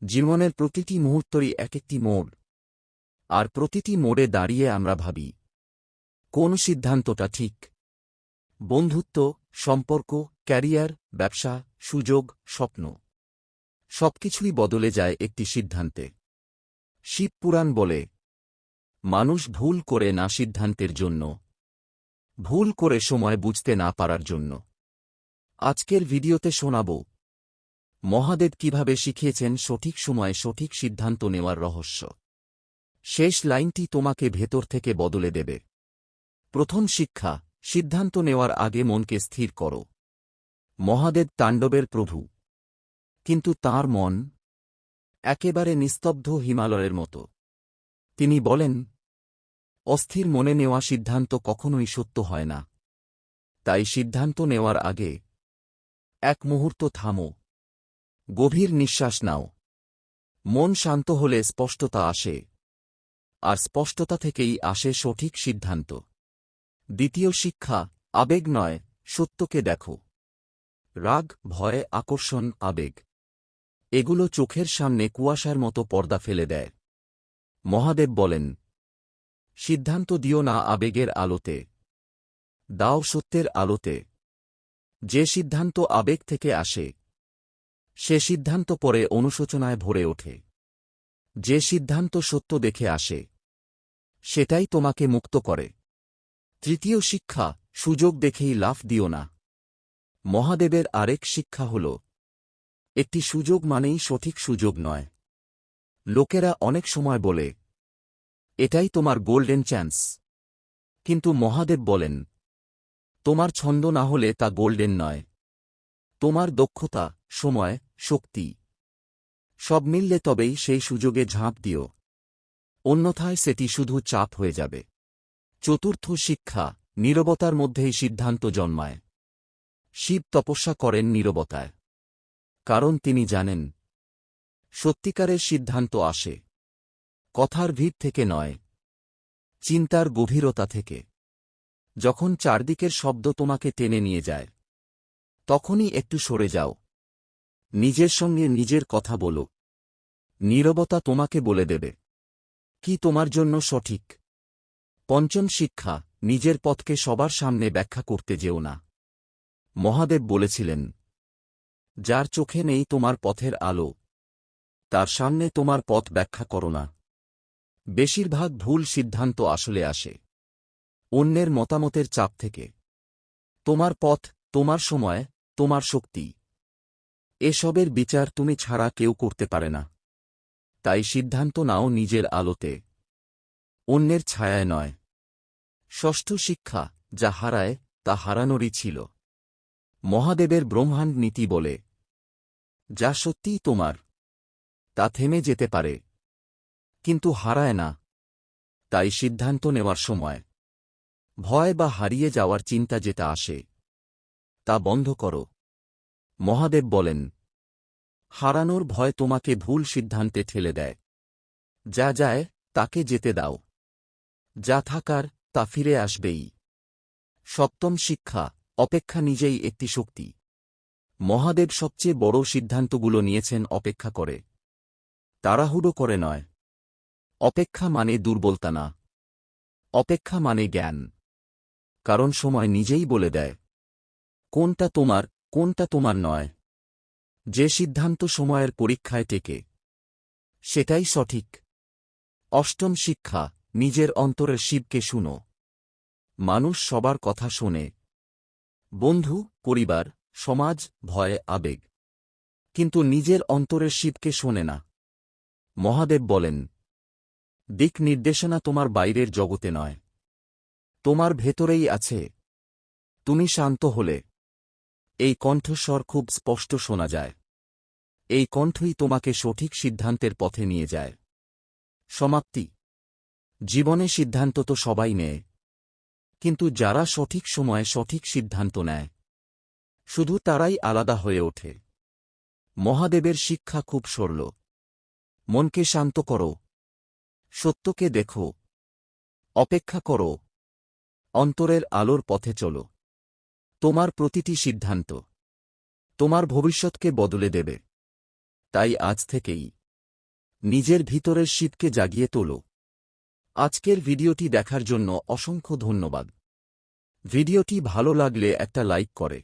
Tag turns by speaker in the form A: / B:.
A: জীবনের প্রতিটি মুহূর্তই এক একটি মোড়, আর প্রতিটি মোড়ে দাঁড়িয়ে আমরা ভাবি, কোন সিদ্ধান্তটা ঠিক। বন্ধুত্ব, সম্পর্ক, ক্যারিয়ার, ব্যবসা, সুযোগ, স্বপ্ন, সবকিছুই বদলে যায় একটি সিদ্ধান্তে। শিবপুরাণ বলে, মানুষ ভুল করে না সিদ্ধান্তের জন্য, ভুল করে সময় বুঝতে না পারার জন্য। আজকের ভিডিওতে শোনাব মহাদেব কিভাবে শিখিয়েছেন সঠিক সময়ে সঠিক সিদ্ধান্ত নেওয়ার রহস্য। শেষ লাইনটি তোমাকে ভেতর থেকে বদলে দেবে। প্রথম শিক্ষা, সিদ্ধান্ত নেওয়ার আগে মনকে স্থির করো। মহাদেব তাণ্ডবের প্রভু, কিন্তু তাঁর মন একেবারে নিস্তব্ধ হিমালয়ের মতো। তিনি বলেন, অস্থির মনে নেওয়া সিদ্ধান্ত কখনোই সত্য হয় না। তাই সিদ্ধান্ত নেওয়ার আগে এক মুহূর্ত থামো, গভীর নিঃশ্বাস নাও। মন শান্ত হলে স্পষ্টতা আসে, আর স্পষ্টতা থেকেই আসে সঠিক সিদ্ধান্ত। দ্বিতীয় শিক্ষা, আবেগ নয়, সত্যকে দেখো। রাগ, ভয়, আকর্ষণ, আবেগ, এগুলো চোখের সামনে কুয়াশার মতো পর্দা ফেলে দেয়। মহাদেব বলেন, সিদ্ধান্ত দিও না আবেগের আলোতে, দাও সত্যের আলোতে। যে সিদ্ধান্ত আবেগ থেকে আসে, সে সিদ্ধান্ত পরে অনুশোচনায় ভরে ওঠে। যে সিদ্ধান্ত সত্য দেখে আসে, সেটাই তোমাকে মুক্ত করে। তৃতীয় শিক্ষা, সুযোগ দেখেই লাফ দিও না। মহাদেবের আরেক শিক্ষা হল, একটি সুযোগ মানেই সঠিক সুযোগ নয়। লোকেরা অনেক সময় বলে, এটাই তোমার গোল্ডেন চান্স। কিন্তু মহাদেব বলেন, তোমার ছন্দ না হলে তা গোল্ডেন নয়। তোমার দক্ষতা, সময়, শক্তি সব মিললে তবেই সেই সুযোগে ঝাঁপ দিও, অন্যথায় সেটি শুধু চাপ হয়ে যাবে। চতুর্থ শিক্ষা, নীরবতার মধ্যেই সিদ্ধান্ত জন্মায়। শিব তপস্যা করেন নীরবতায়, কারণ তিনি জানেন, সত্যিকারের সিদ্ধান্ত আসে কথার ভিড় থেকে নয়, চিন্তার গভীরতা থেকে। যখন চারদিকের শব্দ তোমাকে টেনে নিয়ে যায়, তখনই একটু সরে যাও, নিজের সঙ্গে নিজের কথা বলো। নীরবতা তোমাকে বলে দেবে কি তোমার জন্য সঠিক। পঞ্চম শিক্ষা, নিজের পথকে সবার সামনে ব্যাখ্যা করতে যেও না। মহাদেব বলেছিলেন, যার চোখে নেই তোমার পথের আলো, তার সামনে তোমার পথ ব্যাখ্যা করো না। বেশিরভাগ ভুল সিদ্ধান্ত আসলে আসে অন্যের মতামতের চাপ থেকে। তোমার পথ, তোমার সময়, তোমার শক্তি, এসবের বিচার তুমি ছাড়া কেউ করতে পারে না। তাই সিদ্ধান্ত নাও নিজের আলোতে, অন্যের ছায়ায় নয়। ষষ্ঠ শিক্ষা, যা হারায় তা হারানোরই ছিল। মহাদেবের ব্রহ্মাণ্ড নীতি বলে, যা সত্যিই তোমার তা থেমে যেতে পারে, কিন্তু হারায় না। তাই সিদ্ধান্ত নেওয়ার সময় ভয় বা হারিয়ে যাওয়ার চিন্তা যেটা আসে, তা বন্ধ করো। মহাদেব বলেন, হারানোর ভয় তোমাকে ভুল সিদ্ধান্তে ঠেলে দেয়। যা যায় তাকে যেতে দাও, যা থাকার তা ফিরে আসবেই। সপ্তম শিক্ষা, অপেক্ষা নিজেই একটি শক্তি। মহাদেব সবচেয়ে বড় সিদ্ধান্তগুলো নিয়েছেন অপেক্ষা করে, তাড়াহুড়ো করে নয়। অপেক্ষা মানে দুর্বলতা না, অপেক্ষা মানে জ্ঞান। কারণ সময় নিজেই বলে দেয় কোনটা তোমার, কোনটা তোমার নয়। যে সিদ্ধান্ত সময়ের পরীক্ষায় টেকে, সেটাই সঠিক। অষ্টম শিক্ষা, নিজের অন্তরের শিবকে শুনো। মানুষ সবার কথা শোনে, বন্ধু, পরিবার, সমাজ, ভয়, আবেগ, কিন্তু নিজের অন্তরের শিবকে শোনে না। মহাদেব বলেন, দিক নির্দেশনা তোমার বাইরের জগতে নয়, তোমার ভেতরেই আছে। তুমি শান্ত হলে এই কণ্ঠস্বর খুব স্পষ্ট শোনা যায়। এই কণ্ঠই তোমাকে সঠিক সিদ্ধান্তের পথে নিয়ে যায়। সমাপ্তি, জীবনে সিদ্ধান্ত তো সবাই নেয়, কিন্তু যারা সঠিক সময়ে সঠিক সিদ্ধান্ত নেয়, শুধু তারাই আলাদা হয়ে ওঠে। মহাদেবের শিক্ষা খুব সরল। মনকে শান্ত করো, সত্যকে দেখো, অপেক্ষা করো, অন্তরের আলোর পথে চলো। তোমার প্রতিটি সিদ্ধান্ত তোমার ভবিষ্যৎকে বদলে দেবে। তাই আজ থেকেই নিজের ভিতরের শীতকে জাগিয়ে তোলো। আজকের ভিডিওটি দেখার জন্য অসংখ্য ধন্যবাদ। ভিডিওটি ভালো লাগলে একটা লাইক করে